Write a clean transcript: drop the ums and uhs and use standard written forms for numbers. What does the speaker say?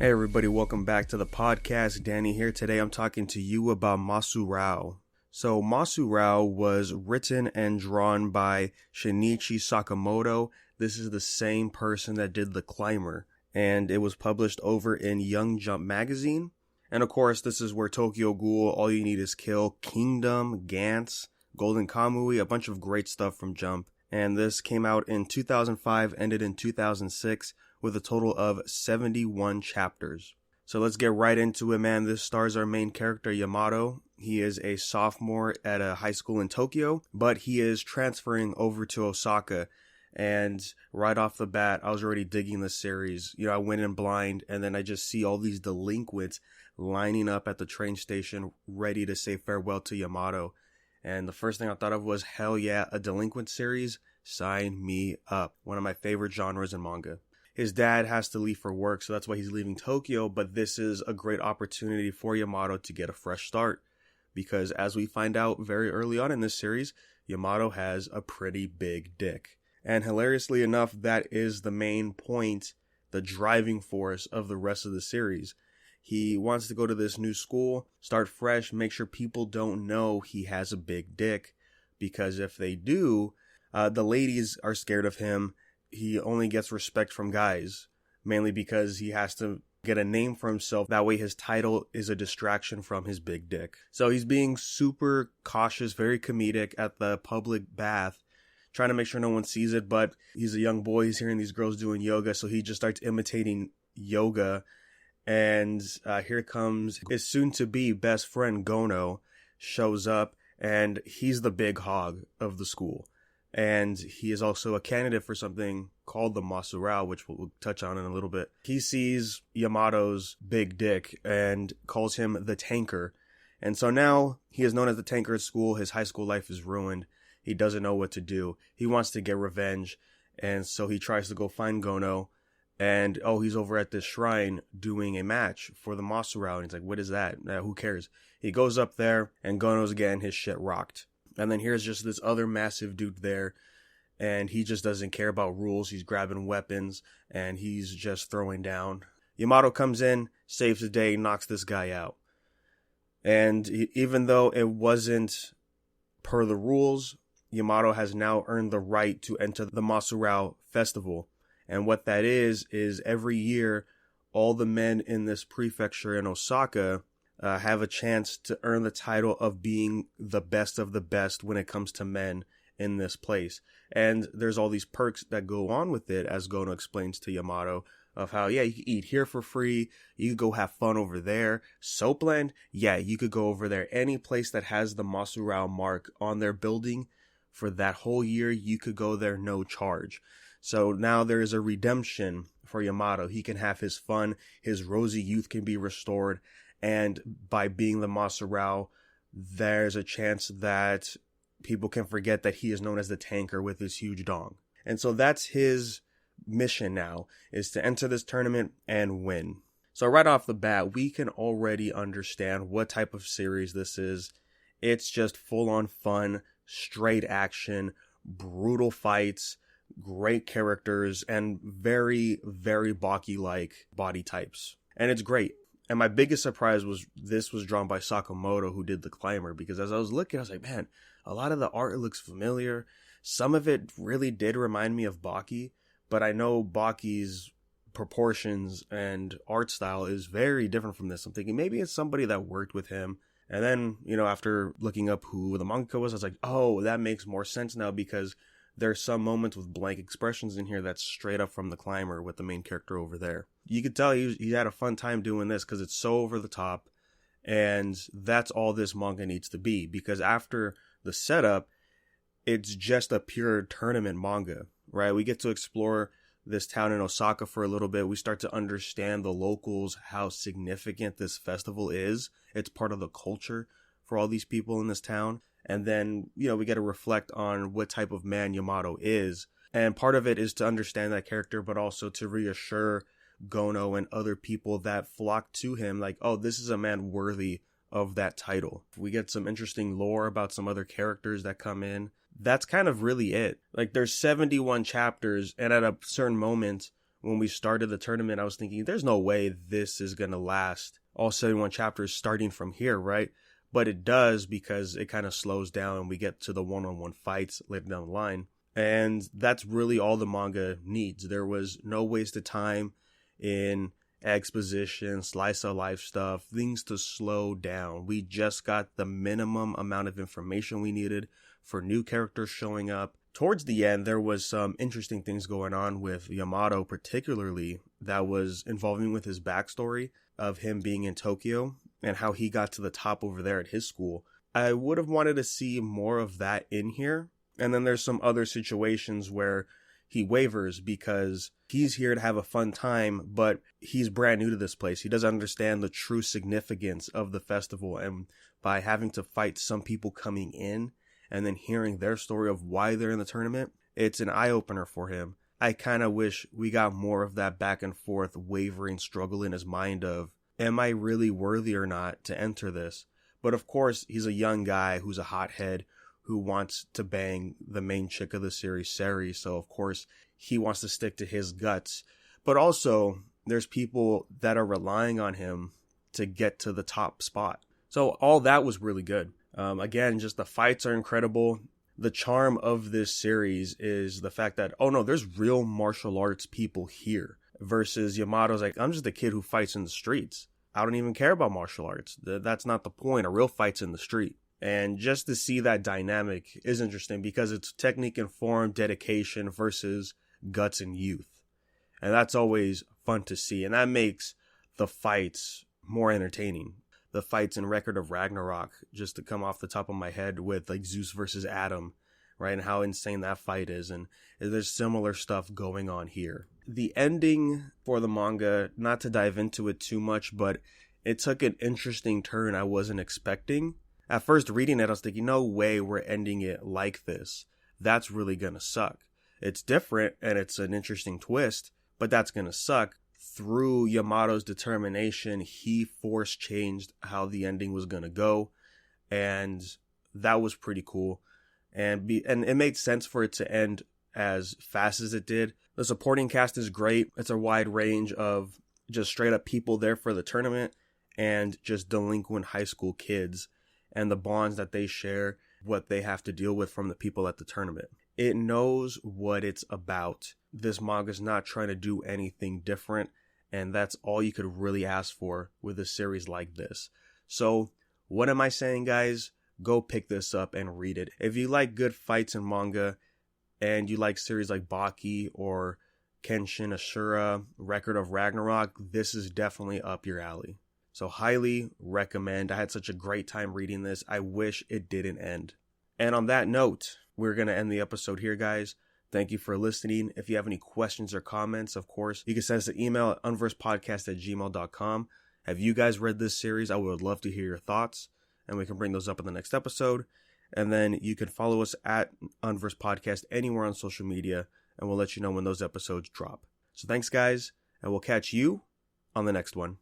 Hey everybody, welcome back to the podcast. Danny here. Today I'm talking to you about Masuraou. So Masuraou was written and drawn by Shinichi Sakamoto. This is the same person that did The Climber, and it was published over in Young Jump magazine. And of course, this is where Tokyo Ghoul, All You Need Is Kill, Kingdom, Gantz, Golden Kamui, a bunch of great stuff from Jump. And this came out in 2005, ended in 2006, with a total of 71 chapters. So let's get right into it, man. This stars our main character, Yamato. He is a sophomore at a high school in Tokyo, but he is transferring over to Osaka. And right off the bat, I was already digging this series. I went in blind, and then I just see all these delinquents lining up at the train station, ready to say farewell to Yamato. And the first thing I thought of was, hell yeah, a delinquent series? Sign me up. One of my favorite genres in manga. His dad has to leave for work, so that's why he's leaving Tokyo, but this is a great opportunity for Yamato to get a fresh start. Because as we find out very early on in this series, Yamato has a pretty big dick. And hilariously enough, that is the main point, the driving force of the rest of the series. He wants to go to this new school, start fresh, make sure people don't know he has a big dick. Because if they do, the ladies are scared of him. He only gets respect from guys, mainly because he has to get a name for himself. That way his title is a distraction from his big dick. So he's being super cautious, very comedic at the public bath, trying to make sure no one sees it. But he's a young boy. He's hearing these girls doing yoga, so he just starts imitating yoga. And here comes his soon-to-be best friend, Gono, shows up, and he's the big hog of the school. And he is also a candidate for something called the Masuraou, which we'll touch on in a little bit. He sees Yamato's big dick and calls him the Tanker. And so now he is known as the Tanker at school. His high school life is ruined. He doesn't know what to do. He wants to get revenge. And so he tries to go find Gono. And, he's over at this shrine doing a match for the Masuraou. And he's like, what is that? Who cares? He goes up there, and Gono's getting his shit rocked. And then here's just this other massive dude there, and he just doesn't care about rules. He's grabbing weapons, and he's just throwing down. Yamato comes in, saves the day, knocks this guy out. And even though it wasn't per the rules, Yamato has now earned the right to enter the Masuraou festival. And what that is every year, all the men in this prefecture in Osaka have a chance to earn the title of being the best of the best when it comes to men in this place. And there's all these perks that go on with it, as Gono explains to Yamato, of how, you can eat here for free, you could go have fun over there. Soapland, you could go over there. Any place that has the Masuraou mark on their building for that whole year, you could go there no charge. So now there is a redemption for Yamato. He can have his fun, his rosy youth can be restored. And by being the Masuraou, there's a chance that people can forget that he is known as the Tanker with his huge dong. And so that's his mission now, is to enter this tournament and win. So right off the bat, we can already understand what type of series this is. It's just full-on fun, straight action, brutal fights, great characters, and very, very Baki-like body types. And it's great. And my biggest surprise was this was drawn by Sakamoto, who did The Climber, because as I was looking, I was like, man, a lot of the art looks familiar. Some of it really did remind me of Baki, but I know Baki's proportions and art style is very different from this. I'm thinking maybe it's somebody that worked with him. And then, after looking up who the manga was, I was like, oh, that makes more sense now, because there's some moments with blank expressions in here that's straight up from The Climber with the main character over there. You could tell he had a fun time doing this because it's so over the top, and that's all this manga needs to be, because after the setup, it's just a pure tournament manga, right? We get to explore this town in Osaka for a little bit. We start to understand the locals, how significant this festival is. It's part of the culture for all these people in this town. And then, we get to reflect on what type of man Yamato is. And part of it is to understand that character, but also to reassure Gono and other people that flock to him, like, oh, this is a man worthy of that title. We get some interesting lore about some other characters that come in. That's kind of really it. Like, there's 71 chapters, and at a certain moment, when we started the tournament, I was thinking, there's no way this is going to last all 71 chapters starting from here, right? But it does, because it kind of slows down and we get to the one-on-one fights later down the line. And that's really all the manga needs. There was no wasted time in exposition, slice of life stuff, things to slow down. We just got the minimum amount of information we needed for new characters showing up. Towards the end, there was some interesting things going on with Yamato, particularly that was involving with his backstory of him being in Tokyo and how he got to the top over there at his school. I would have wanted to see more of that in here. And then there's some other situations where he wavers because he's here to have a fun time, but he's brand new to this place. He doesn't understand the true significance of the festival. And by having to fight some people coming in and then hearing their story of why they're in the tournament, it's an eye-opener for him. I kind of wish we got more of that back and forth wavering struggle in his mind of, am I really worthy or not to enter this? But of course, he's a young guy who's a hothead who wants to bang the main chick of the series, Seri. So of course, he wants to stick to his guts. But also, there's people that are relying on him to get to the top spot. So all that was really good. Again, just the fights are incredible. The charm of this series is the fact that, oh no, there's real martial arts people here. Versus Yamato's like, I'm just a kid who fights in the streets. I don't even care about martial arts. That's not the point. A real fight's in the street. And just to see that dynamic is interesting because it's technique informed dedication versus guts and youth. And that's always fun to see. And that makes the fights more entertaining. The fights in Record of Ragnarok, just to come off the top of my head with like Zeus versus Adam, right? And how insane that fight is. And there's similar stuff going on here. The ending for the manga, not to dive into it too much, but it took an interesting turn I wasn't expecting. At first reading it, I was thinking, no way we're ending it like this. That's really going to suck. It's different and it's an interesting twist, but that's going to suck. Through Yamato's determination, he force changed how the ending was going to go. And that was pretty cool. And it made sense for it to end as fast as it did. The supporting cast is great. It's a wide range of just straight up people there for the tournament and just delinquent high school kids and the bonds that they share, what they have to deal with from the people at the tournament. It knows what it's about. This manga's not trying to do anything different, and that's all you could really ask for with a series like this. So, what am I saying, guys? Go pick this up and read it. If you like good fights in manga, and you like series like Baki or Kenshin Ashura, Record of Ragnarok, this is definitely up your alley. So highly recommend. I had such a great time reading this. I wish it didn't end. And on that note, we're going to end the episode here, guys. Thank you for listening. If you have any questions or comments, of course, you can send us an email at unversepodcast@gmail.com. Have you guys read this series? I would love to hear your thoughts, and we can bring those up in the next episode. And then you can follow us at Unverse Podcast anywhere on social media, and we'll let you know when those episodes drop. So thanks, guys, and we'll catch you on the next one.